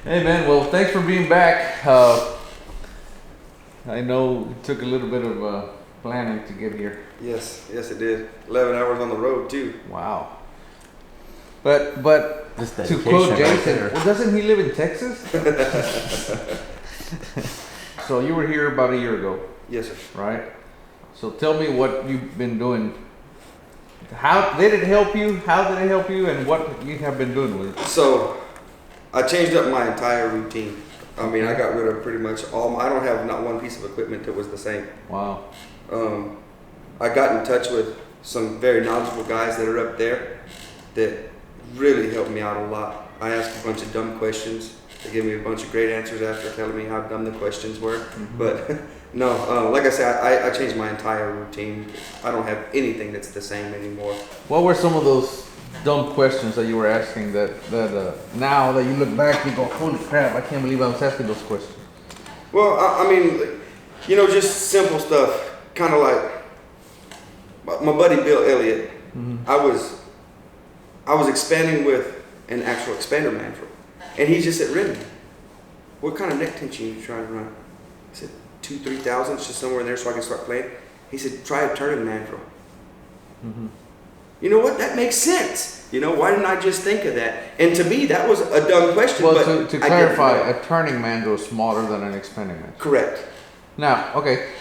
Hey man, well thanks for being back. I know it took a little bit of planning to get here. Yes, it did. 11 hours on the road too. Wow. But This to dedication quote right Jason, there. well, doesn't he live in Texas? So you were here about a year ago, Yes, sir. right? So tell me what you've been doing. How did it help you? How did it help you? And what you have been doing with it? So I changed up my entire routine. I mean, I got rid of pretty much I don't have not one piece of equipment that was the same. Wow. I got in touch with some very knowledgeable guys that are up there that really helped me out a lot. I asked a bunch of dumb questions. They gave me a bunch of great answers after telling me how dumb the questions were. Mm-hmm. But no, like I said, I changed my entire routine. I don't have anything that's the same anymore. What were some of those dumb questions that you were asking that now that you look back, you go, holy crap, I can't believe I was asking those questions? Well, I mean, just simple stuff. Kind of like my buddy Bill Elliott. Mm-hmm. I was expanding with an actual expander mandrel, and he just said, Remington, what kind of neck tension are you trying to run? I said, 2,000-3,000, it's just somewhere in there so I can start playing. He said, try a turning mandrel. Mm-hmm. You know what? That makes sense. Why didn't I just think of that? And to me, that was a dumb question. Well, but to I didn't clarify, know. a turning mandrel is smaller than an expanding mandrel. Correct. Now, okay,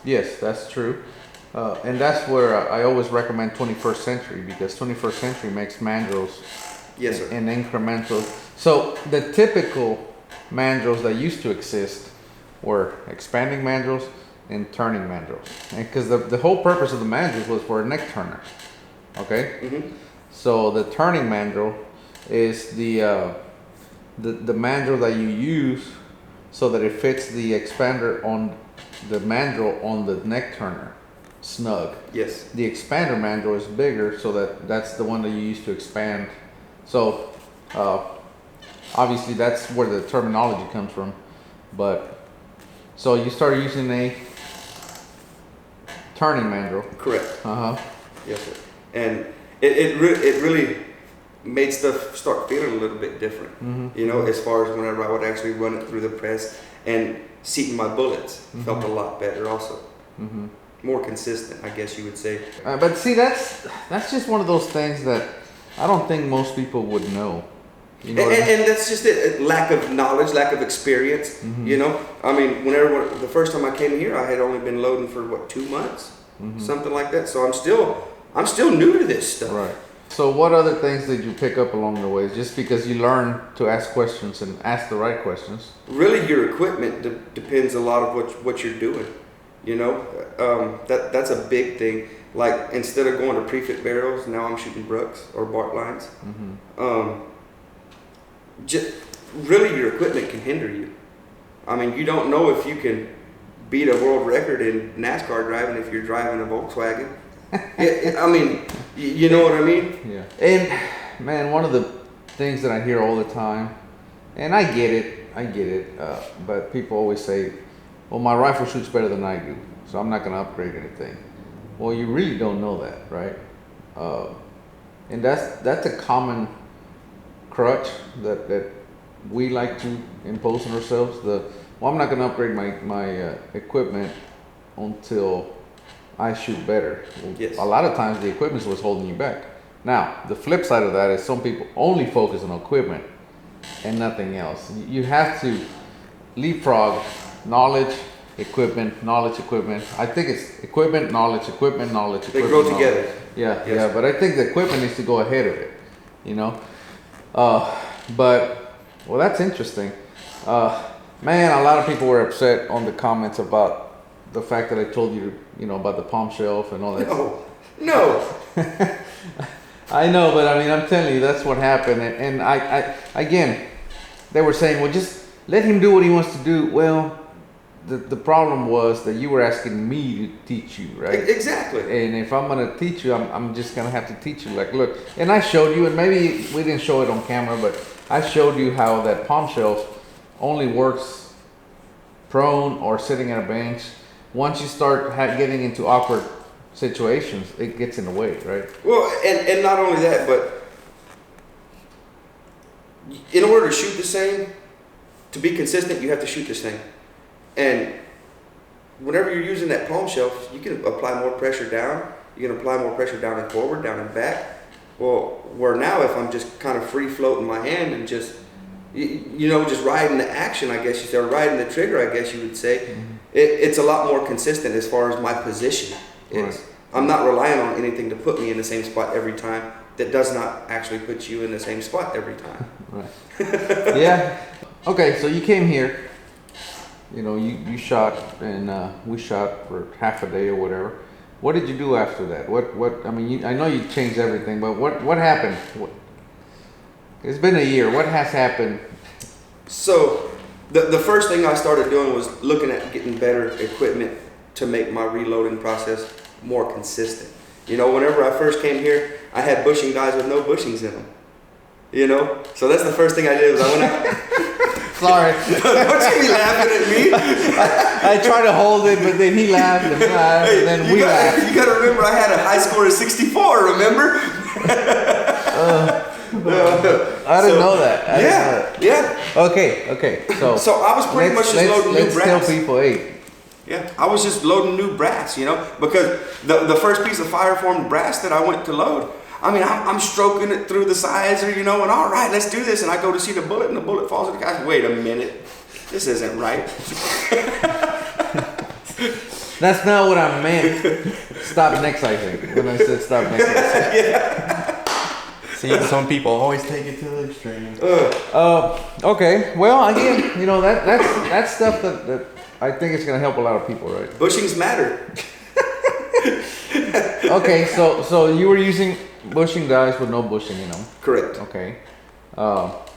yes, that's true. And that's where I always recommend 21st Century, because 21st Century makes mandrels Yes, sir. in incremental. So the typical mandrels that used to exist were expanding mandrels and turning mandrels. Because the whole purpose of the mandrels was for a neck turner. Okay? Mm-hmm. So the turning mandrel is the mandrel that you use so that it fits the expander on the mandrel on the neck turner snug. Yes. The expander mandrel is bigger, so that's the one that you use to expand. So obviously that's where the terminology comes from. But so you start using a turning mandrel. Correct. Uh-huh. Yes, sir. And it really made stuff start feeling a little bit different. Mm-hmm. As far as whenever I would actually run it through the press and seating my bullets felt a lot better also. Mm-hmm. More consistent, I guess you would say. But see, that's just one of those things that I don't think most people would know. You know what I mean? And that's just it. Lack of knowledge, lack of experience. Mm-hmm. I mean, the first time I came here, I had only been loading for 2 months, something like that. So I'm still new to this stuff. Right. So what other things did you pick up along the way? Just because you learn to ask questions and ask the right questions. Really, your equipment depends a lot of what you're doing. That's a big thing. Like, instead of going to pre-fit barrels, now I'm shooting Brooks or Bart lines. Mm-hmm. Really, your equipment can hinder you. I mean, you don't know if you can beat a world record in NASCAR driving if you're driving a Volkswagen. I mean, you know what I mean? Yeah. And man, one of the things that I hear all the time, and I get it, but people always say, well, my rifle shoots better than I do, so I'm not going to upgrade anything. Well, you really don't know that, right? And that's a common crutch that we like to impose on ourselves. I'm not going to upgrade my equipment until I shoot better. Yes. A lot of times the equipment is what's holding you back. Now, the flip side of that is some people only focus on equipment and nothing else. You have to leapfrog knowledge, equipment, knowledge, equipment. I think it's equipment, knowledge, equipment, knowledge, They equipment. grow together. Yeah, Yes. yeah, but I think the equipment needs to go ahead of it, But, well, that's interesting. Man, a lot of people were upset on the comments about the fact that I told you, about the palm shelf and all that. No. I know, but I mean, I'm telling you, that's what happened. And I again, they were saying, well, just let him do what he wants to do. Well, the problem was that you were asking me to teach you, right? Exactly. And if I'm gonna teach you, I'm just gonna have to teach you. Like, look, and I showed you, and maybe we didn't show it on camera, but I showed you how that palm shelf only works prone or sitting at a bench. Once you start getting into awkward situations, it gets in the way, right? Well, and not only that, but in order to shoot the same, to be consistent, you have to shoot the same. And whenever you're using that palm shelf, you can apply more pressure down. You can apply more pressure down and forward, down and back. Well, where now if I'm just kind of free floating my hand and just, just riding the action, I guess you say, or riding the trigger, I guess you would say, it's a lot more consistent as far as my position is. Right. I'm not relying on anything to put me in the same spot every time. That does not actually put you in the same spot every time. Right. Yeah. Okay, so you came here. You shot, and we shot for half a day or whatever. What did you do after that? What? I mean, I know you changed everything, but what happened? It's been a year. What has happened? So, the first thing I started doing was looking at getting better equipment to make my reloading process more consistent. Whenever I first came here, I had bushing guys with no bushings in them. So that's the first thing I did was I went out. Sorry. Don't you be laughing at me? I tried to hold it, but then he laughed and then we laughed. You got to remember, I had a high score of 64. Remember? I didn't know that. Yeah. Okay. So I was pretty much just loading new brass. Let's tell people, hey. Yeah, I was just loading new brass, because the first piece of fire-formed brass that I went to load, I mean, I'm stroking it through the sizer, and all right, let's do this. And I go to see the bullet, and the bullet falls, and the guy's, wait a minute, this isn't right. That's not what I meant. Stop next, I think. When I said stop next. Yeah. See, some people always take it to the extreme. Okay. Well, again, that's stuff that I think it's gonna help a lot of people, right? Bushings matter. Okay, so you were using bushing dies with no bushing in them. Correct. Okay.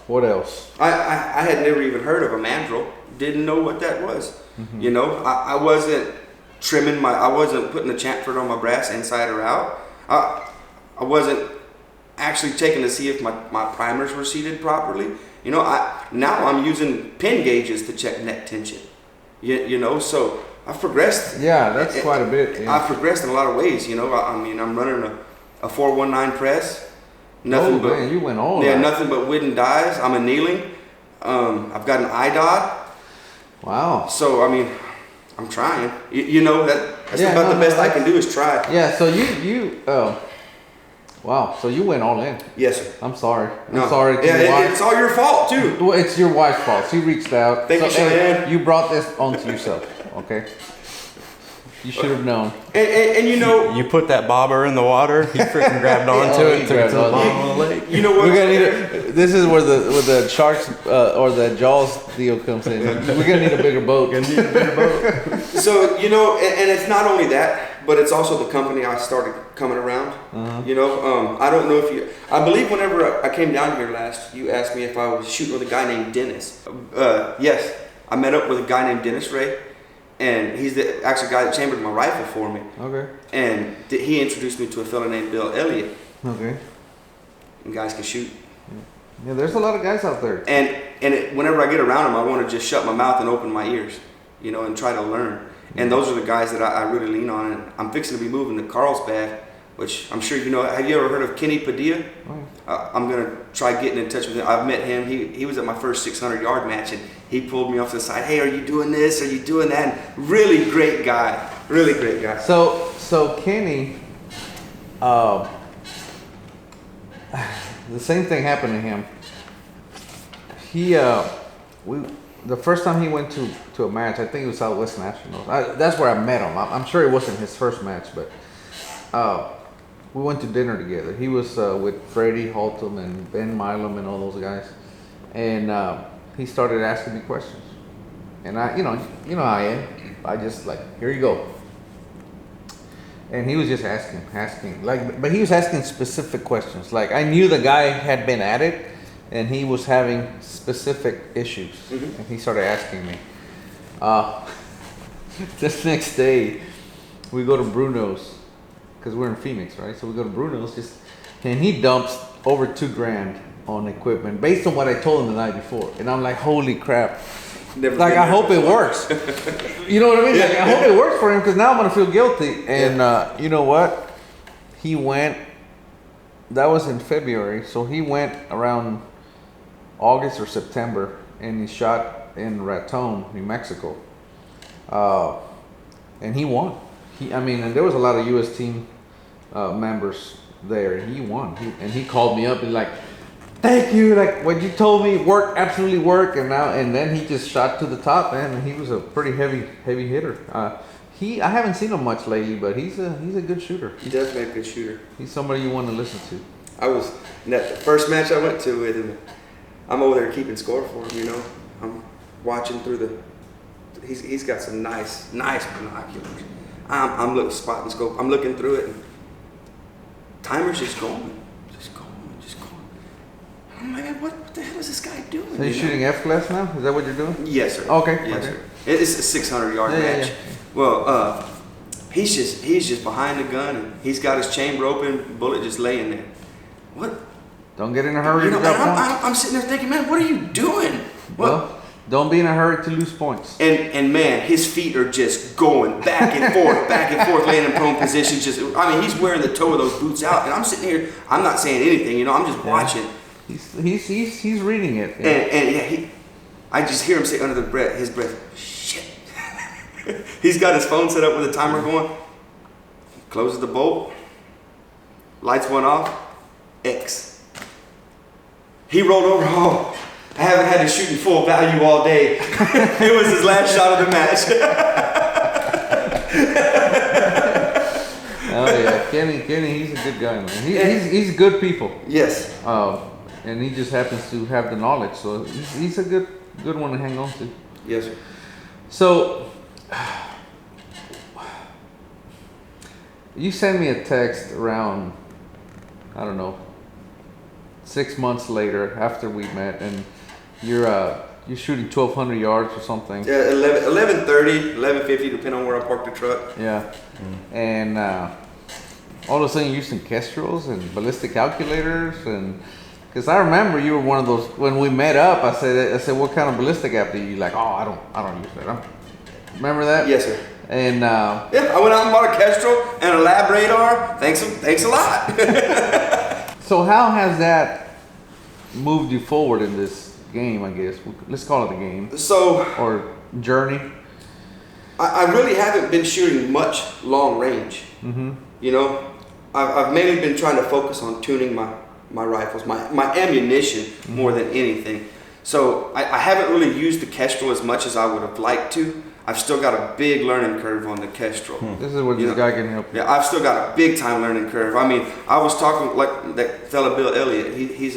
What else? I had never even heard of a mandrel. Didn't know what that was. Mm-hmm. I wasn't trimming I wasn't putting a chamfered on my brass inside or out. I wasn't actually checking to see if my primers were seated properly. Now I'm using pin gauges to check neck tension. So I've progressed. Yeah, that's quite a bit. Yeah. I've progressed in a lot of ways. I'm running a 419 press. Nothing but man, you went all yeah, right. Nothing but wooden dies. I'm annealing. I've got an IDOT. Wow. So I'm trying. That's about the best I can do is try. Yeah. So you wow. So you went all in. Yes, sir. I'm sorry. No. I'm sorry. It's all your fault too. Well, it's your wife's fault. She reached out. Thank you, Cheyenne. You brought this onto yourself. Okay. You should have known. And you put that bobber in the water. He freaking grabbed onto it. Took it to the bottom of the lake. You know what? We're gonna need this is where the sharks or the Jaws deal comes in. We're gonna need a bigger boat. So and it's not only that, but it's also the company I started coming around. Uh-huh. I don't know if I believe whenever I came down here last, you asked me if I was shooting with a guy named Dennis. Yes, I met up with a guy named Dennis Ray. And he's the actual guy that chambered my rifle for me. Okay. And he introduced me to a fellow named Bill Elliott. Okay. And guys can shoot. Yeah, there's a lot of guys out there. And whenever I get around them, I want to just shut my mouth and open my ears, and try to learn. And those are the guys that I really lean on. And I'm fixing to be moving to Carlsbad, which I'm sure you know. Have you ever heard of Kenny Padilla? Oh. I'm going to try getting in touch with him. I've met him. He was at my first 600-yard match, and he pulled me off to the side. Hey, are you doing this? Are you doing that? And really great guy. Really great guy. So Kenny, the same thing happened to him. He, the first time he went to a match, I think it was Southwest Nationals. That's where I met him. I'm sure it wasn't his first match, but we went to dinner together. He was with Freddie Haltom and Ben Milam and all those guys, and he started asking me questions. And I, how I am. I just here you go. And he was just asking, but he was asking specific questions. I knew the guy had been at it, and he was having specific issues. Mm-hmm. And he started asking me. This next day, we go to Bruno's, because we're in Phoenix, right? So we go to Bruno's, and he dumps over $2,000 on equipment based on what I told him the night before. And I'm like, holy crap. I hope it works. You know what I mean? Yeah. I hope it works for him, because now I'm going to feel guilty. And you know what? He went, that was in February, so he went around August or September, and he shot in Raton, New Mexico, and he won. And there was a lot of U.S. team members there, and he won. He called me up and like, thank you, like what you told me absolutely worked, and then he just shot to the top, man. And he was a pretty heavy hitter. I haven't seen him much lately, but he's a good shooter. He does make a good shooter. He's somebody you want to listen to. I was in that first match I went to with him. I'm over there keeping score for him. You know, I'm watching through the. He's got some nice binoculars. I'm looking spot and scope. I'm looking through it, and timer's just going. I'm like, man, what the hell is this guy doing? So you're shooting F-class now? Is that what you're doing? Yes, sir. Okay. Yes, sir. It's a 600-yard match. Yeah. Well, he's just behind the gun, and he's got his chamber open, bullet just laying there. What? Don't get in a hurry. I'm sitting there thinking, man, what are you doing? Well, don't be in a hurry to lose points. And man, his feet are just going back and forth, laying in prone position. He's wearing the toe of those boots out, and I'm sitting here. I'm not saying anything, I'm just watching. He's reading it. Yeah. And I just hear him say under his breath, shit. He's got his phone set up with a timer going. Closes the bolt. Lights went off. X. He rolled over. Oh, I haven't had to shoot in full value all day. It was his last shot of the match. Oh yeah, Kenny, he's a good guy, man. He's good people. Yes. And he just happens to have the knowledge, so he's a good one to hang on to. Yes, sir. So you sent me a text around, I don't know, 6 months later after we met, and you're shooting 1,200 yards or something. Yeah, 11:30, 11:50, depending on where I park the truck. Yeah. And all of a sudden you're using Kestrels and ballistic calculators, and because I remember you were one of those when we met up. I said, what kind of ballistic app do you like? Oh, I don't use that. Remember that? Yes, sir. And I went out and bought a Kestrel and a lab radar. Thanks a lot. So how has that moved you forward in this game? I guess let's call it a game. Or journey. I really haven't been shooting much long range. Mm-hmm. I've mainly been trying to focus on tuning my rifles, my ammunition more than anything. So I haven't really used the Kestrel as much as I would have liked to. I've still got a big learning curve on the Kestrel. This is where this guy can help you. Yeah, I've still got a big time learning curve. I was talking like that fella Bill Elliott. He's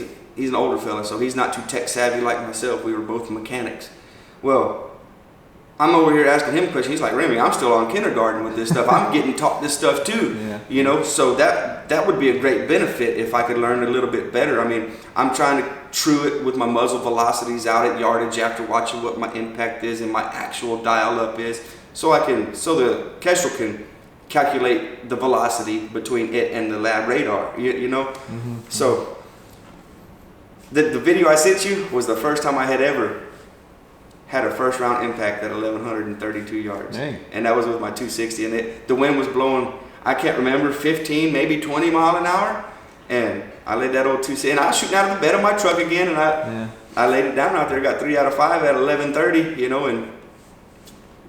an older fella, so he's not too tech savvy like myself. We were both mechanics. Well, I'm over here asking him questions. He's like, Remy, I'm still on kindergarten with this stuff. I'm getting taught this stuff too. Yeah. So that would be a great benefit if I could learn a little bit better. I'm trying to true it with my muzzle velocities out at yardage after watching what my impact is and my actual dial up is, so the Kestrel can calculate the velocity between it and the lab radar. Mm-hmm. So the video I sent you was the first time I had ever had a first round impact at 1,132 yards. Dang. And that was with my 260, and the wind was blowing, I can't remember, 15 maybe 20 mile an hour, and I laid that old 260, and I was shooting out of the bed of my truck again, and I laid it down out there, got 3 out of 5 at 11:30, in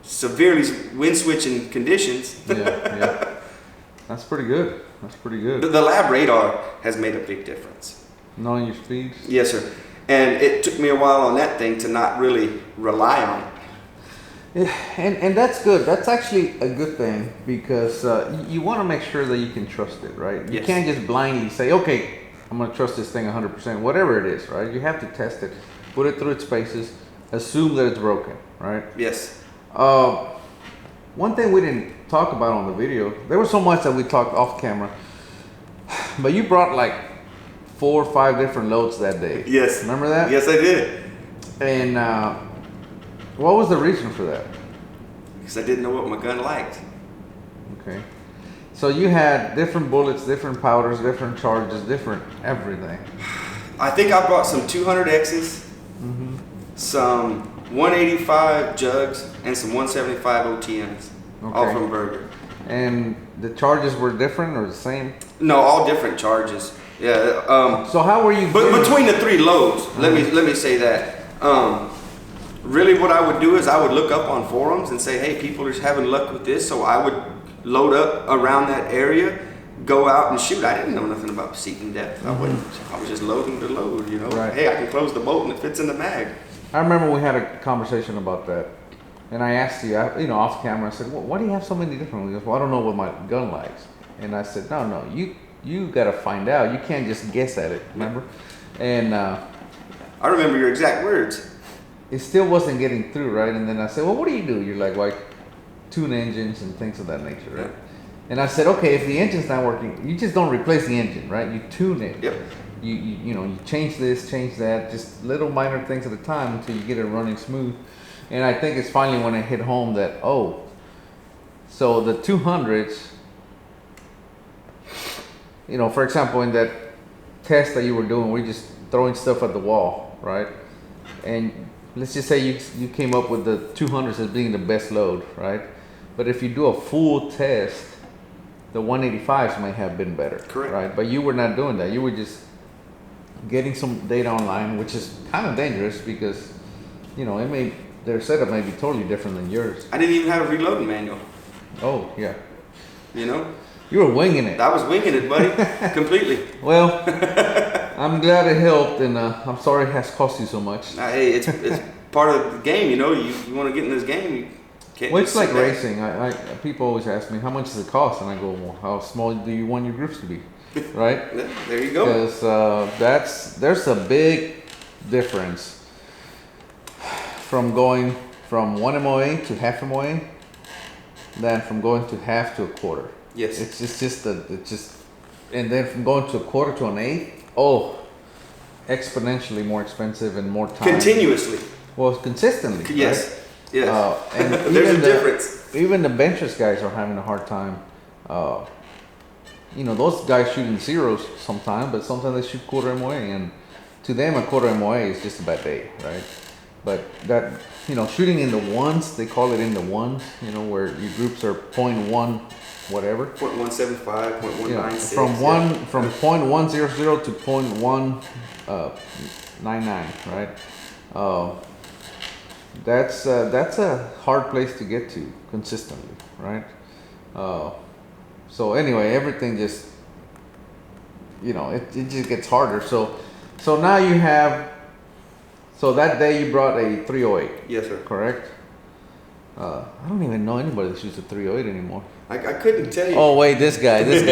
severely wind switching conditions. Yeah. That's pretty good. The lab radar has made a big difference. Knowing your speeds? Yes, sir. And it took me a while on that thing to not really rely on it. Yeah, and that's good. That's actually a good thing, because you want to make sure that you can trust it, right? You can't just blindly say, okay, I'm going to trust this thing 100%, whatever it is, right? You have to test it, put it through its paces, assume that it's broken, right? Yes. One thing we didn't talk about on the video, there was so much that we talked off camera, but you brought like 4 or 5 different loads that day. Yes. Remember that? Yes, I did. And what was the reason for that? Because I didn't know what my gun liked. Okay. So you had different bullets, different powders, different charges, different everything. I think I brought some 200Xs, some 185 jugs, and some 175 OTMs, all from Berger. And the charges were different or the same? No, all different charges. Yeah. So how were you? But getting- between the 3 loads, let me say that. Really, what I would do is I would look up on forums and say, hey, people are having luck with this, so I would load up around that area, go out and shoot. I didn't know nothing about seeking depth. I was just loading to load. You know, Right. hey, I can close the bolt and it fits in the mag. I remember we had a conversation about that, and I asked you, off camera. I said, well, "Why do you have so many different ones?" He goes, "Well, I don't know what my gun likes." And I said, "No, you got to find out. You can't just guess at it. Remember?" And I remember your exact words. it still wasn't getting through, right? And then I said, "Well, what do you do?" You're like tune engines and things of that nature, right? And I said, "Okay, if the engine's not working, you just don't replace the engine, right? You tune it. Yep. You change this, change that, just little minor things at a time until you get it running smooth." And I think it's finally when it hit home that, so the 200s, for example, in that test that you were doing, we're just throwing stuff at the wall, right? And let's just say you came up with the 200s as being the best load, right? But if you do a full test, the 185s might have been better, Correct. right? But you were not doing that. You were just getting some data online, which is kind of dangerous because, their setup may be totally different than yours. I didn't even have a reloading manual. Oh, yeah. You know, You were winging it. I was winging it, buddy, completely. Well, I'm glad it helped, and I'm sorry it has cost you so much. Hey, it's part of the game. You know, you want to get in this game, you can't. Well, just it's like sit back. racing. I people always ask me, how much does it cost? And I go, well, how small do you want your grips to be? Right? Yeah, there you go. Because there's a big difference from going from 1 MOA to half MOA than from going to half to a quarter. Yes. And then from going to a quarter to an eighth, exponentially more expensive and more time. Continuously. Well, consistently. Yes. Right? Yes. And There's even a difference. Even the benches guys are having a hard time. Those guys shooting zeros sometimes, but sometimes they shoot quarter MOA, and to them a quarter MOA is just a bad day, right? But that, shooting in the ones, they call it in the ones, where your groups are 0.1 whatever. 0.175, 0.196. From 0.100 to 0.199, right? That's a hard place to get to consistently, right? So anyway, everything just, it just gets harder. So now you have, so that day you brought a 308. Yes, sir. Correct? I don't even know anybody that shoots a 308 anymore. I couldn't tell you. Oh wait, this guy does.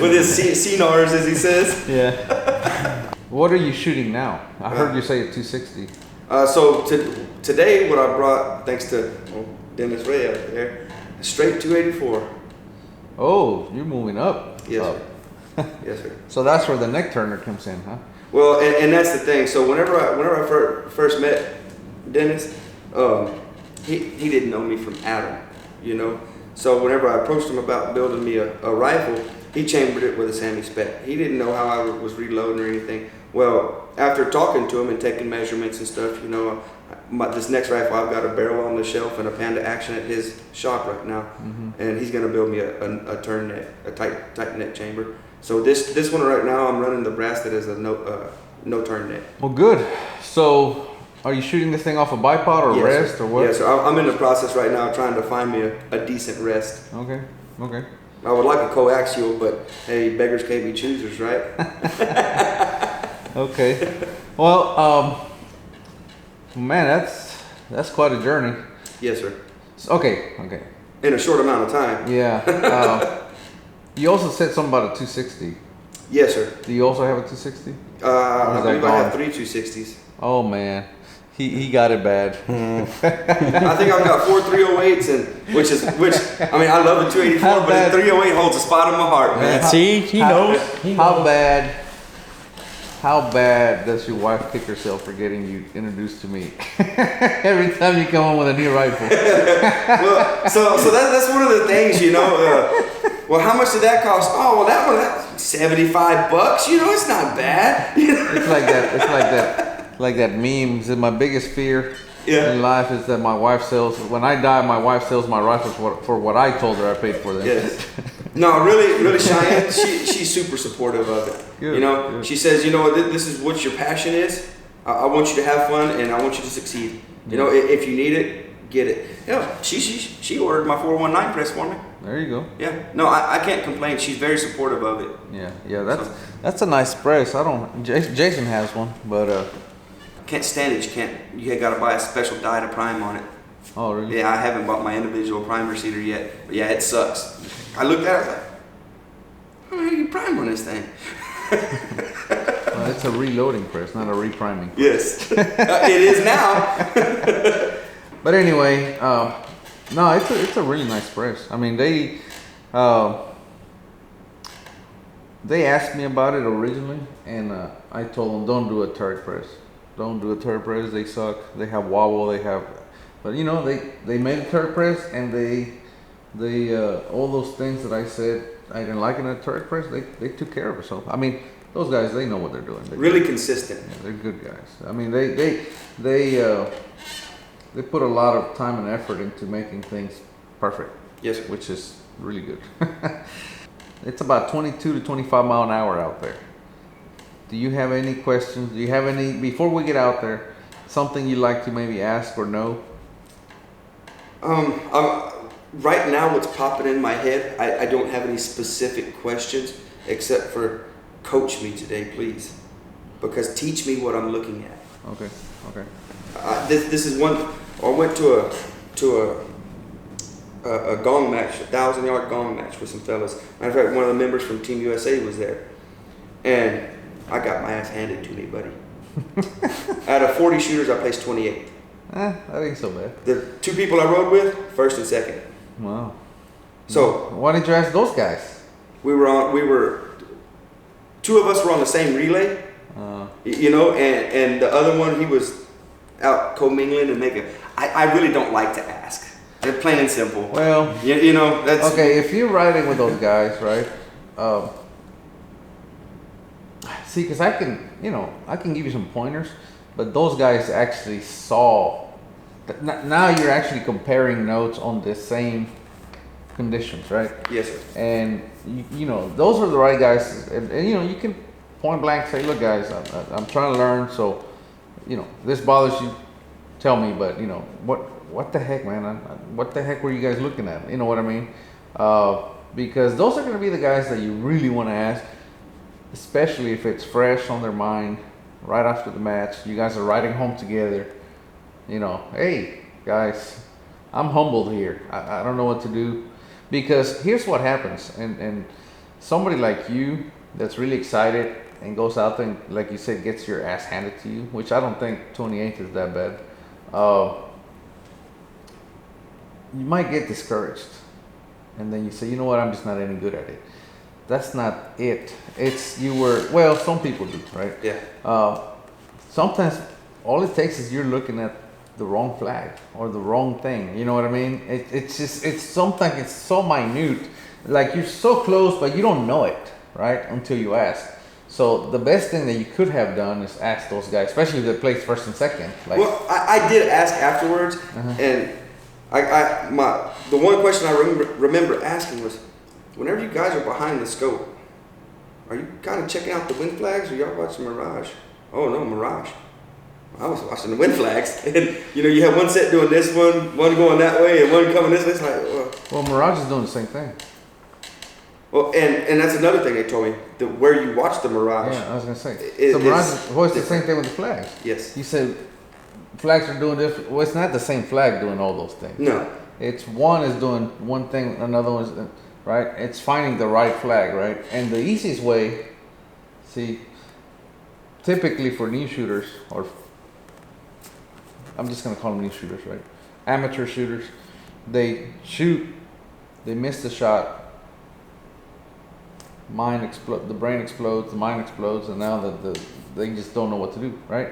with his CNRs, as he says. Yeah. What are you shooting now? I heard you say a 260. So today, what I brought, thanks to Dennis Ray out there, a straight 284. Oh, you're moving up. Yes, Up. sir. Yes, sir. So that's where the neck turner comes in, huh? Well, and that's the thing. So whenever I first met Dennis, he didn't know me from Adam, So whenever I approached him about building me a rifle, he chambered it with a semi-spec. He didn't know how I was reloading or anything. Well, after talking to him and taking measurements and stuff, this next rifle, I've got a barrel on the shelf and a Panda Action at his shop right now, and he's gonna build me a turn neck, a tight neck chamber. So this one right now, I'm running the brass that is a no turn neck. Well, good. So, are you shooting this thing off a bipod or Yes, rest sir. or what? Yes, sir. I'm in the process right now trying to find me a decent rest. Okay. I would like a coaxial, but hey, beggars can't be choosers, right? Okay. Well, man, that's quite a journey. Yes, sir. Okay. In a short amount of time. Yeah. You also said something about a 260. Yes, sir. Do you also have a 260? I that believe I gone? have 3 260s. Oh man, he got it bad. I think I've got 4 308s, and which I mean, I love the 284, How but bad- the 308 holds a spot in my heart, man. See, he knows. He How knows. How bad does your wife kick herself for getting you introduced to me? Every time you come home with a new rifle. Well, so that's one of the things, well, how much did that cost? Oh, well, that's $75. It's not bad. It's like that meme. Is that my biggest fear Yeah. in life is that my wife sells. When I die, my wife sells my rifles for what I told her I paid for them. Yes. No, really, Cheyenne. She's super supportive of it. Good, you know, good. she says, this is what your passion is. I want you to have fun, and I want you to succeed. You know, if you need it, get it. You know, she ordered my 419 press for me. There you go. Yeah. No, I can't complain. She's very supportive of it. Yeah. That's a nice press. Jason has one, but Can't stand it. You got to buy a special die to prime on it. oh really? Yeah, I haven't bought my individual primer seater yet. But yeah, it sucks. I looked at it, I was like, how do you prime on this thing? Well, it's a reloading press, not a repriming. Yes, it is now. But anyway, no, it's a really nice press. I mean, they asked me about it originally, and I told them don't do a turret press. Don't do a turret press. They suck. They have wobble. But you know, they made a turret press, and they all those things that I said I didn't like in a turret press, they took care of it. So I mean, those guys, they know what they're doing. Really consistent. Yeah, they're good guys. I mean, they put a lot of time and effort into making things perfect. Yes, sir. Which is really good. It's about 22 to 25 mile an hour out there. Do you have any questions? Do you have any, before we get out there, something you'd like to maybe ask or know? Right now, what's popping in my head, I don't have any specific questions except for coach me today, please, because teach me what I'm looking at. Okay. This is one. I went to a gong match, 1,000-yard gong match with some fellas. Matter of fact, one of the members from Team USA was there, and I got my ass handed to me, buddy. Out of 40 shooters, I placed 28th. That ain't so bad. The two people I rode with, first and second. Wow. So why didn't you ask those guys? Two of us were on the same relay, and the other one, he was out commingling and making. I really don't like to ask. They're plain and simple. Well, that's okay. If you're riding with those guys, right? See, because I can give you some pointers, but those guys actually saw. Now you're actually comparing notes on the same conditions, right? Yes, sir. And those are the right guys, and you can point blank say, look, guys, I'm trying to learn, so this bothers you, tell me, but what the heck, man? What the heck were you guys looking at? You know what I mean? Because those are going to be the guys that you really want to ask, especially if it's fresh on their mind right after the match. You guys are riding home together. Hey guys, I'm humbled here. I don't know what to do, because here's what happens, and somebody like you that's really excited and goes out there and, like you said, gets your ass handed to you, which I don't think 28th is that bad. You might get discouraged, and then you say, you know what, I'm just not any good at it. That's not it. Some people do, right? Yeah. Sometimes all it takes is you're looking at the wrong flag or the wrong thing. You know what I mean? Sometimes it's so minute, like you're so close, but you don't know it, right? Until you ask. So the best thing that you could have done is ask those guys, especially if they placed first and second. Well, I did ask afterwards, and the one question I remember asking was, whenever you guys are behind the scope, are you kind of checking out the wind flags, or y'all watching Mirage? Oh no, Mirage. I was watching the wind flags, and you have one set doing this one going that way, and one coming this way. It's like, well, Mirage is doing the same thing. Well, and that's another thing they told me, that where you watch the Mirage. Yeah, I was gonna say. So Mirage is always the same thing with the flags. Yes. You said flags are doing this. Well, it's not the same flag doing all those things. No. It's one is doing one thing, another one's right. It's finding the right flag, right? And the easiest way, typically for new shooters, or I'm just gonna call them new shooters, right? Amateur shooters, they shoot, they miss the shot. The brain explodes, the mind explodes, and now they just don't know what to do, right?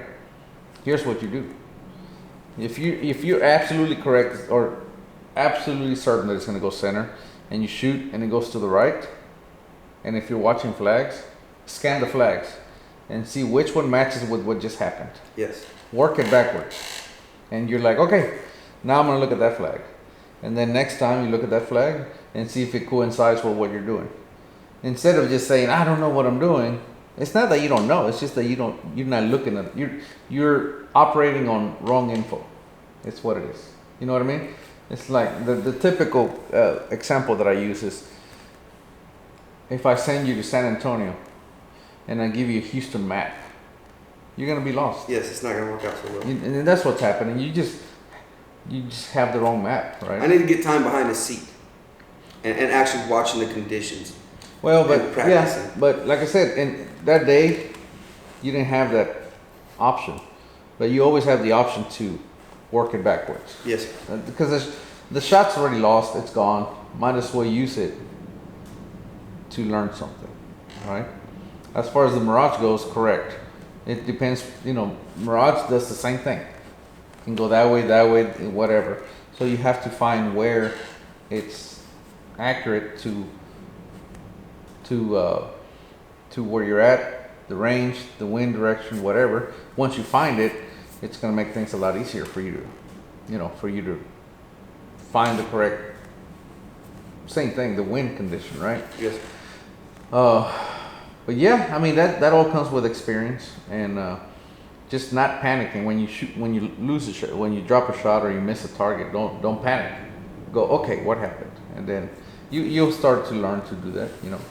Here's what you do. If you're absolutely correct or absolutely certain that it's going to go center, and you shoot and it goes to the right, and if you're watching flags, scan the flags and see which one matches with what just happened. Yes. Work it backwards, and you're like, okay, now I'm going to look at that flag. And then next time you look at that flag and see if it coincides with what you're doing. Instead of just saying, I don't know what I'm doing. It's not that you don't know. It's just that you're not looking at it. You're operating on wrong info. It's what it is. You know what I mean? It's like the typical example that I use is if I send you to San Antonio and I give you a Houston map, you're gonna be lost. Yes, it's not gonna work out so well. And that's what's happening. You just have the wrong map, right? I need to get time behind the seat and actually watching the conditions. Well, but practicing. yeah, but like I said, in that day, you didn't have that option, but you always have the option to work it backwards. Yes. Because the shot's already lost, it's gone. Might as well use it to learn something, right? As far as the Mirage goes, correct. It depends, Mirage does the same thing. It can go that way, whatever. So you have to find where it's accurate to where you're at, the range, the wind direction, whatever. Once you find it, it's going to make things a lot easier for you to, find the correct, same thing, the wind condition, right? Yes. But yeah, I mean that all comes with experience and just not panicking when you lose a shot, when you drop a shot or you miss a target. Don't panic. Go, okay, what happened? And then you'll start to learn to do that.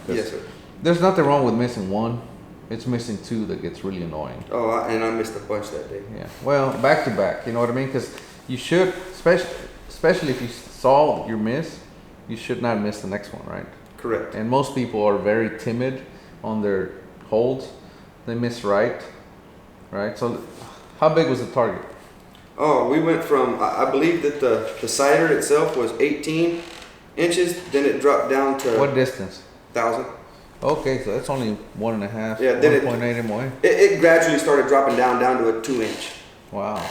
Yes, sir. There's nothing wrong with missing one. It's missing two that gets really annoying. Oh, and I missed a bunch that day. Yeah. Well, back to back. You know what I mean? Because you should, especially if you saw your miss, you should not miss the next one, right? Correct. And most people are very timid on their holds. They miss right? So how big was the target? Oh, we went from, I believe that the sighter itself was 18 inches, then it dropped down to What distance? 1,000. Okay, so that's only 1.5, Yeah, then 1.8 MOA. It gradually started dropping down to a 2-inch. Wow.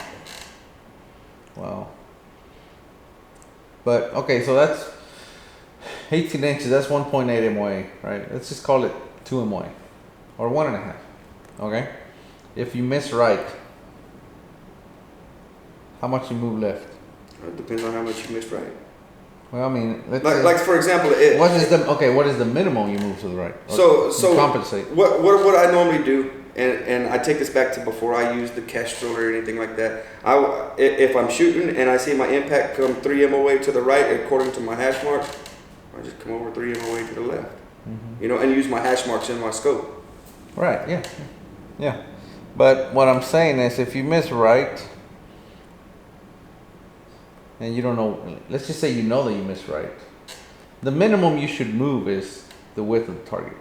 But okay, so that's 18 inches. That's 1.8 MOA, right? Let's just call it 2 MOA or 1.5. Okay. If you miss right, how much you move left? It depends on how much you missed right. Well, I mean, let's say, Like for example, what is the minimum you move to the right? So compensate. What I normally do, and I take this back to before I use the Kestrel or anything like that. If I'm shooting and I see my impact come 3 MOA to the right according to my hash mark, I just come over 3 MOA to the left. Mm-hmm. And use my hash marks in my scope. Right. Yeah. But what I'm saying is, if you miss right, and you don't know, let's just say you know that you missed right, the minimum you should move is the width of the target.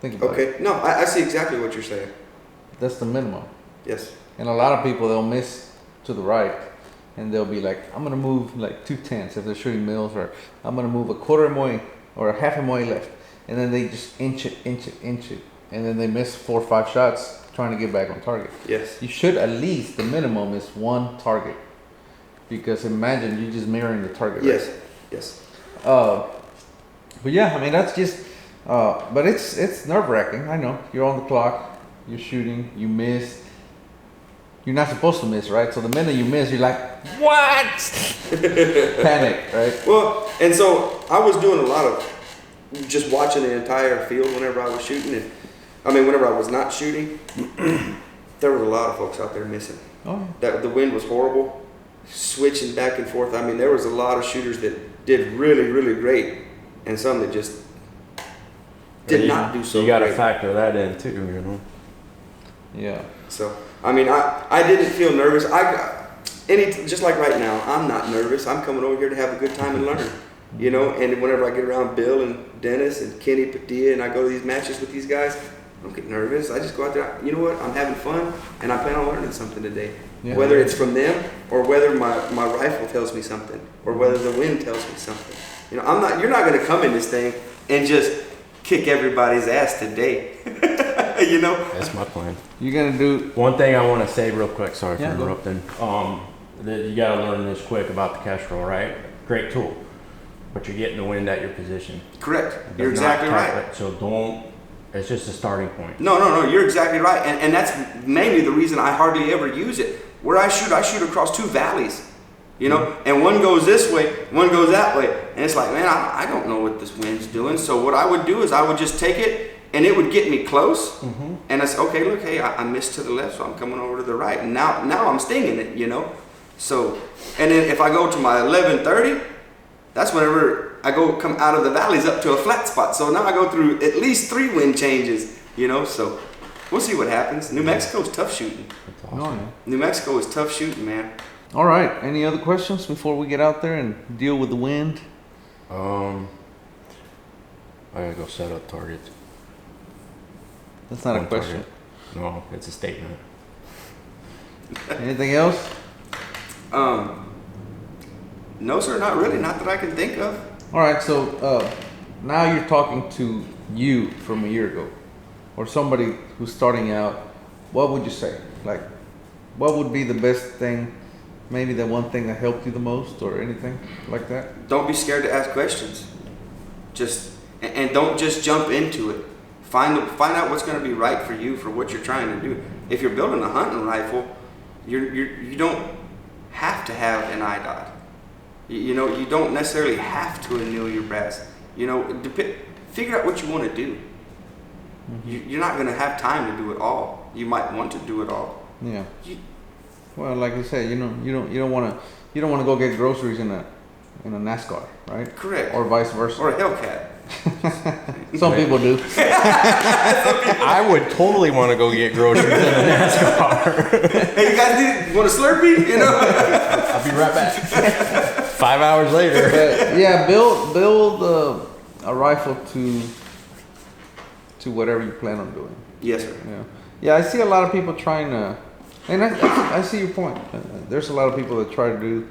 Think about it. Okay. No, I see exactly what you're saying. That's the minimum. Yes. And a lot of people, they'll miss to the right, and they'll be like, I'm gonna move like 2/10 if they're shooting mills, or I'm gonna move a 1/4 MOA or a 1/2 MOA left, and then they just inch it, and then they miss 4 or 5 shots trying to get back on target. Yes. You should at least, the minimum is 1 target, because imagine you just mirroring the target. Yes. Right? Yes. But yeah, I mean that's just, but it's nerve wracking. I know you're on the clock, you're shooting, you miss. You're not supposed to miss, right? So the minute you miss, you're like, what? Panic, right? Well, and so I was doing a lot of just watching the entire field whenever I was shooting, and whenever I was not shooting, there was a lot of folks out there missing. Oh. That the wind was horrible, switching back and forth. There was a lot of shooters that did really, really great, and some that just did not do so. You got to great. factor that in too, Yeah. So I didn't feel nervous. Just like right now, I'm not nervous. I'm coming over here to have a good time and learn. And whenever I get around Bill and Dennis and Kenny Padilla and I go to these matches with these guys, I don't get nervous. I just go out there. You know what? I'm having fun, and I plan on learning something today. Yeah. Whether it's from them or whether my rifle tells me something or whether the wind tells me something. You're not going to come in this thing and just kick everybody's ass today. That's my plan. You're gonna do One thing I want to say real quick, sorry for Yeah, go. interrupting. That you got to learn this quick about the Kestrel, right? Great tool, but you're getting the wind at your position. Correct. It You're does not exactly type right. it, so don't. It's just a starting point. No, you're exactly right. And that's mainly the reason I hardly ever use it. Where I shoot across 2 valleys. You know, and one goes this way, one goes that way, and it's like, man, I don't know what this wind's doing. So what I would do is I would just take it, and it would get me close, and I said, okay, look, hey, I missed to the left, so I'm coming over to the right, and now I'm stinging it, you know. So, and then if I go to my 11:30, that's whenever I come out of the valleys up to a flat spot. So now I go through at least 3 wind changes, you know. So we'll see what happens. New Mexico's tough shooting. That's awesome. Oh, yeah. New Mexico is tough shooting, man. All right. Any other questions before we get out there and deal with the wind? I gotta go set up targets. That's not a On question. target. No, it's a statement. Anything else? No, sir, not really. Not that I can think of. All right. So now you're talking to you from a year ago, or somebody who's starting out. What would you say? Like, what would be the best thing? Maybe the one thing that helped you the most, or anything like that? Don't be scared to ask questions. And don't just jump into it. Find out what's going to be right for you for what you're trying to do. If you're building a hunting rifle, you don't have to have an eye dot. You know, you don't necessarily have to anneal your brass. You know, figure out what you want to do. You're not going to have time to do it all. You might want to do it all. Yeah. Well, like you said, you don't want to go get groceries in a NASCAR, right? Correct. Or vice versa. Or a Hellcat. Some people do. I would totally want to go get groceries in a NASCAR. Hey, you guys want a Slurpee? You know. I'll be right back. 5 hours later. But yeah, build a rifle to whatever you plan on doing. Yes, sir. Yeah, I see a lot of people trying to, and I see your point. There's a lot of people that try to do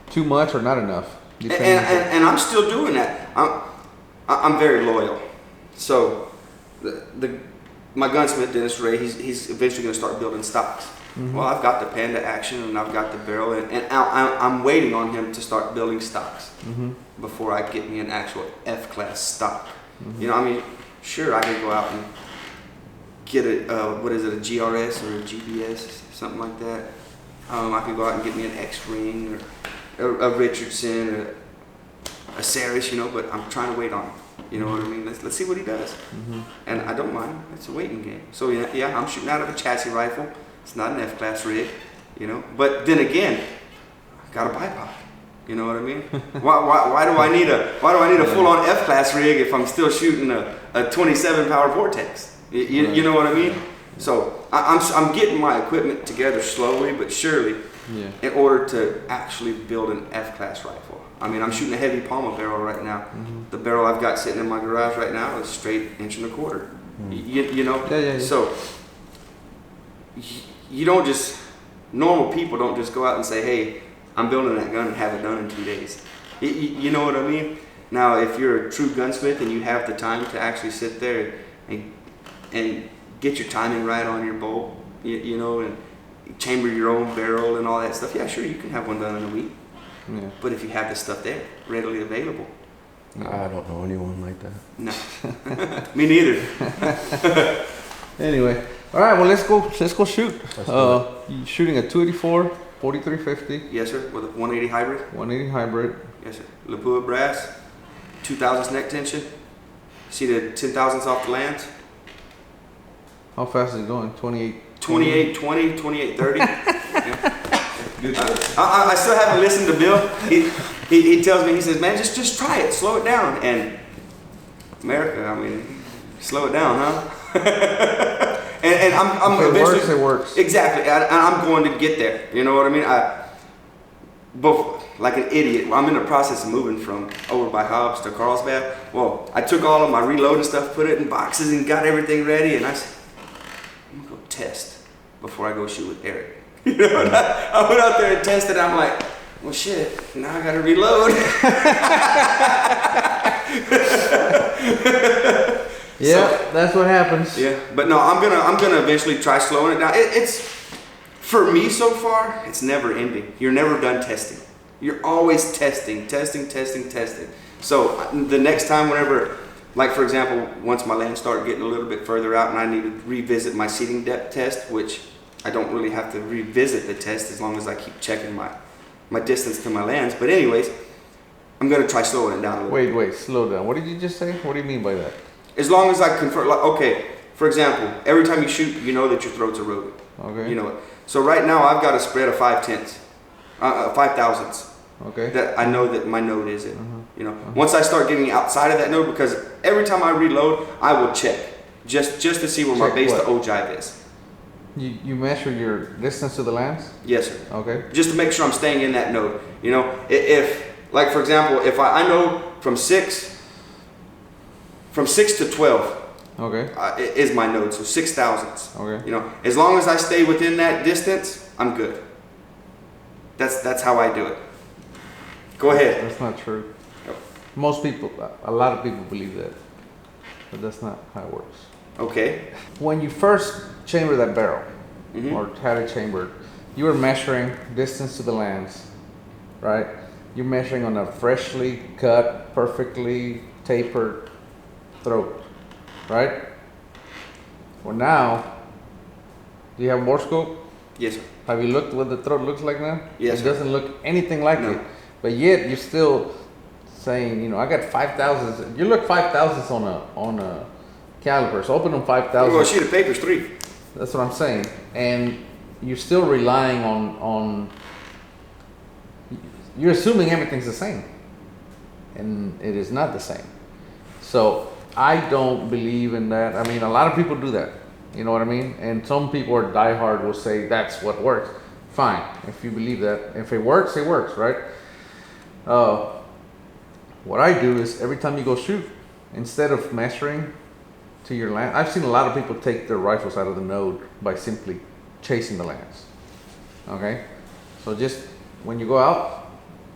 too much or not enough. And I'm still doing that. I'm very loyal. So my gunsmith Dennis Ray, he's eventually going to start building stocks. Well, I've got the Panda Action and I've got the barrel, and I'm waiting on him to start building stocks before I get me an actual F-class stock. You know, I mean, sure, I could go out and get a GRS or a GBS, something like that. I could go out and get me an X-Ring or a Richardson or a Saris, you know, but I'm trying to wait on him. You know what I mean? Let's see what he does. And I don't mind. It's a waiting game. So yeah, I'm shooting out of a chassis rifle. It's not an F-class rig, you know. But then again, I got a bipod. You know what I mean? Why do I need a full-on F-class rig if I'm still shooting a 27 power Vortex? You know what I mean? So I'm getting my equipment together slowly but surely in order to actually build an F-class rifle. I mean, I'm shooting a heavy Palma barrel right now. The barrel I've got sitting in my garage right now is straight 1.25 inch. You know? Yeah. So you don't just, normal people don't just go out and say, hey, I'm building that gun and have it done in 2 days. You know what I mean? Now, if you're a true gunsmith and you have the time to actually sit there and get your timing right on your bolt, you know, and chamber your own barrel and all that stuff, yeah, sure, you can have one done in a week. Yeah. But if you have this stuff there, readily available. I don't know anyone like that. No. Me neither. Anyway, all right. Well, let's go shoot. Let's do You shooting a 284, 4350, Yes, sir. With a 180 hybrid. 180 hybrid. Yes, sir. Lapua brass, 2000s neck tension. See the 10,000s off the lands? How fast is it going? 28. 2820, 2830. Yeah. I still haven't listened to Bill. He tells me, he says, man, just try it, slow it down. And America, I mean, slow it down, huh? and I'm If it eventually, works, it works. Exactly, and I'm going to get there. You know what I mean? Like an idiot, I'm in the process of moving from over by Hobbs to Carlsbad. Well, I took all of my reloading stuff, put it in boxes, and got everything ready. And I said, I'm gonna go test before I go shoot with Erik. You know, I went out there and tested. I'm like, well, shit. Now I gotta reload. Yeah, so, that's what happens. Yeah, but no, I'm gonna eventually try slowing it down. It's for me so far. It's never ending. You're never done testing. You're always testing. So the next time, whenever, like for example, once my lands start getting a little bit further out and I need to revisit my seating depth test, which I don't really have to revisit the test as long as I keep checking my my distance to my lands. But anyways, I'm gonna try slowing it down a little. Wait, slow down. What did you just say? What do you mean by that? As long as I confirm, like, okay, for example, every time you shoot, you know that your throat's eroded. Okay. You know it. So right now I've got a spread of 5/10, 5/1000ths. Okay. That I know that my node is in. You know, once I start getting outside of that node, because every time I reload, I will check just to see where my Check base what? to ogive is. You measure your distance to the lands? Yes, sir. Okay. Just to make sure I'm staying in that node. You know, if like for example, if I know from 6 to 12 Okay. is my node, so 6/1000s. Okay. You know, as long as I stay within that distance, I'm good. That's how I do it. Go ahead. That's not true. Yep. Most people, a lot of people believe that, but that's not how it works. Okay. When you first chamber that barrel, Mhm. or had it chambered, you were measuring distance to the lands, right? You're measuring on a freshly cut, perfectly tapered throat, right? Well, now, do you have more scope? Yes, sir. Have you looked what the throat looks like now? Yes, It sir. doesn't look anything like No. it. But yet you're still saying, you know, I got 5,000. You look 5,000 on a caliper. So open them Well, a 5,000. sheet of paper's 3. That's what I'm saying. And you're still relying on you're assuming everything's the same. And it is not the same. So I don't believe in that. I mean, a lot of people do that. You know what I mean? And some people are diehard will say that's what works. Fine, if you believe that. If it works, right? What I do is every time you go shoot, instead of measuring to your land, I've seen a lot of people take their rifles out of the node by simply chasing the lands. Okay? So just when you go out,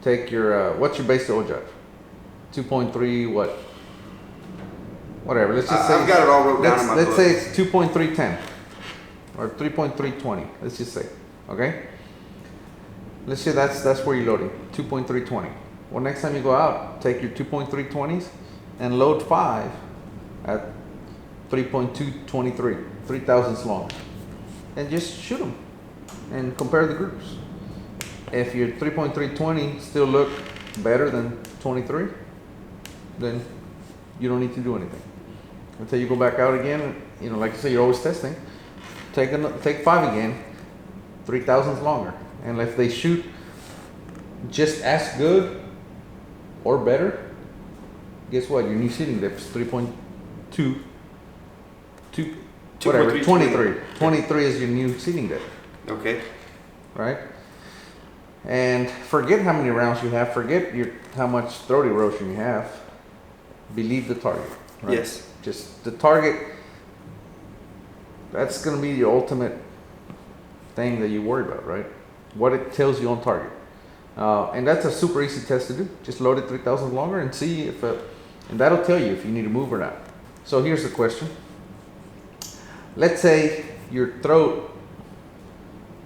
take your, what's your base to ogive? 2.3 what? Whatever, let's just say. I've got it all wrote down in my let's book. say it's 2.310 or 3.320, let's just say, okay? Let's say that's where you're loading, 2.320. Well, next time you go out, take your 2.320s and load 5 at 3.223, 3,000ths long, and just shoot them and compare the groups. If your 3.320 still look better than 23, then you don't need to do anything. Until you go back out again, you know, like I say, you're always testing. Take 5 again, 3,000ths longer. And if they shoot just as good or better, guess what? Your new seating depth is 3.2, whatever, 23. 23 is your new seating depth, Okay. right? And forget how many rounds you have. Forget how much throat erosion you have. Believe the target. Right? Yes. Just the target. That's going to be the ultimate thing that you worry about, right? What it tells you on target. And that's a super easy test to do. Just load it 3,000 longer and see if, and that'll tell you if you need to move or not. So here's the question. Let's say your throat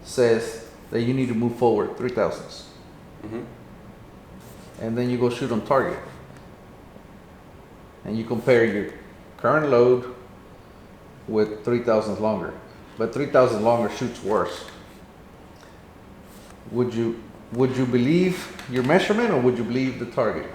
says that you need to move forward 3,000ths. Mm-hmm. And then you go shoot on target. And you compare your current load with 3,000ths longer. But 3,000 longer shoots worse. Would you believe your measurement or would you believe the target?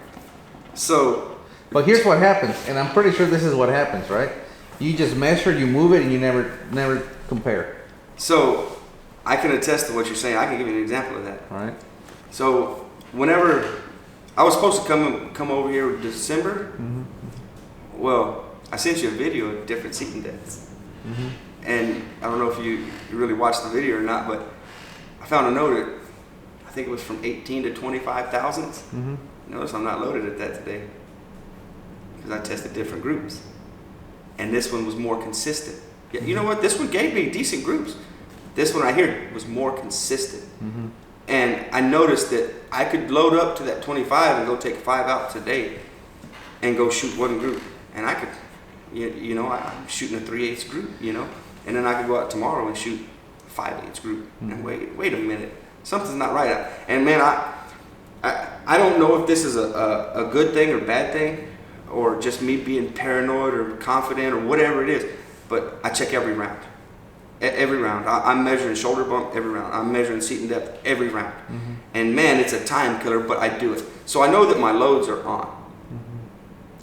So, But here's what happens, and I'm pretty sure this is what happens, right? You just measure, you move it, and you never compare. so I can attest to what you're saying. I can give you an example of that. All right? So, whenever I was supposed to come over here in December, Mm-hmm. well, I sent you a video of different seating depths. Mm-hmm. And I don't know if you really watched the video or not, but I found a note that I think it was from 18 to 25,000ths. Mm-hmm. Notice I'm not loaded at that today because I tested different groups. And this one was more consistent. Yeah, you know what? This one gave me decent groups. This one right here was more consistent. Mm-hmm. And I noticed that I could load up to that 25 and go take 5 out today and go shoot one group. And I could, you know, I'm shooting a 3/8 group, you know, and then I could go out tomorrow and shoot a 5/8 group. Mm-hmm. And wait a minute, something's not right. And man, I don't know if this is a good thing or bad thing, or just me being paranoid or confident or whatever it is, but I check every round. Every round. I'm measuring shoulder bump every round. I'm measuring seating depth every round. Mm-hmm. And man, it's a time killer, but I do it. So I know that my loads are on.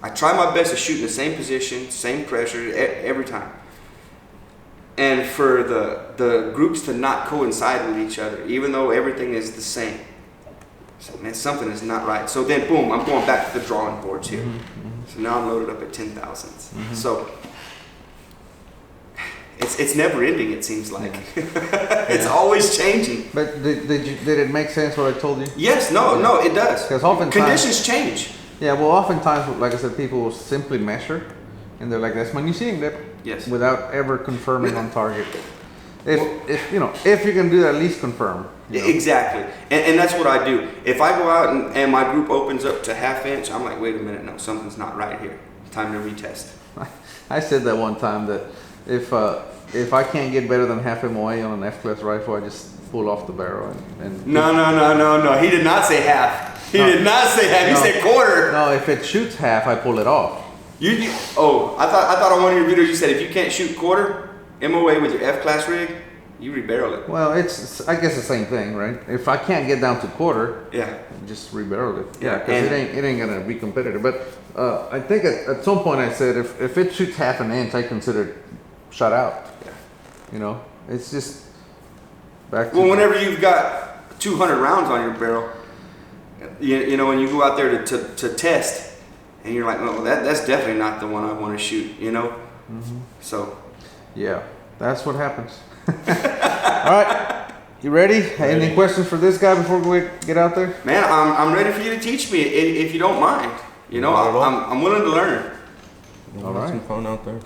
I try my best to shoot in the same position, same pressure every time. And for the groups to not coincide with each other, even though everything is the same. So, man, something is not right. So then, boom, I'm going back to the drawing boards here. So now I'm loaded up at 10,000s. So it's never ending, it seems like. It's always changing. But did it make sense what I told you? Yes, no, it does. Because oftentimes conditions change. Yeah, well, oftentimes, like I said, people will simply measure, and they're like, "That's my new seeing depth," Yes. without ever confirming on target. If you know, if you can do that, at least confirm. You know? Exactly, and that's what I do. If I go out and my group opens up to 1/2 inch, I'm like, wait a minute, no, something's not right here. Time to retest. I said that one time that if I can't get better than half MOA on an F-class rifle, I just pull off the barrel and No. He did not say half. He did not say half. He said quarter. No, if it shoots half, I pull it off. I thought on one of your videos you said if you can't shoot quarter MOA with your F-class rig, you rebarrel it. Well, it's I guess the same thing, right? If I can't get down to quarter, Yeah. just rebarrel it. Yeah, because it ain't gonna be competitive. But I think at some point I said if it shoots half an inch, I consider it shut out. Yeah. You know, it's just back to. Well, whenever you've got 200 rounds on your barrel, you know, when you go out there to test, and you're like, well, that's definitely not the one I want to shoot, you know? So. Yeah, that's what happens. All right, you ready? Any questions for this guy before we get out there? Man, I'm ready for you to teach me if you don't mind. You know, I'm willing to learn. All right. Some fun out there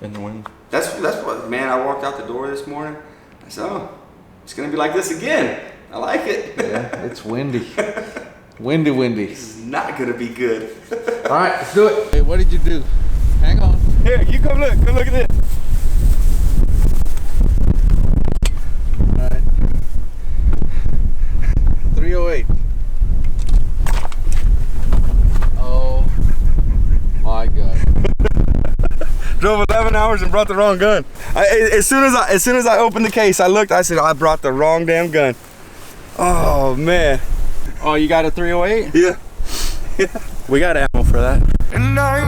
in the wind. That's what, man, I walked out the door this morning. I said, oh, it's going to be like this again. I like it. Yeah, it's windy. Windy. This is not going to be good. All right, let's do it. Hey, what did you do? Hang on. Here, you come look. Come look at this. All right. 308. Oh my God. Drove 11 hours and brought the wrong gun. As soon as I opened the case, I looked. I said, I brought the wrong damn gun. Oh man. Oh, you got a 308? Yeah. We got ammo for that. And I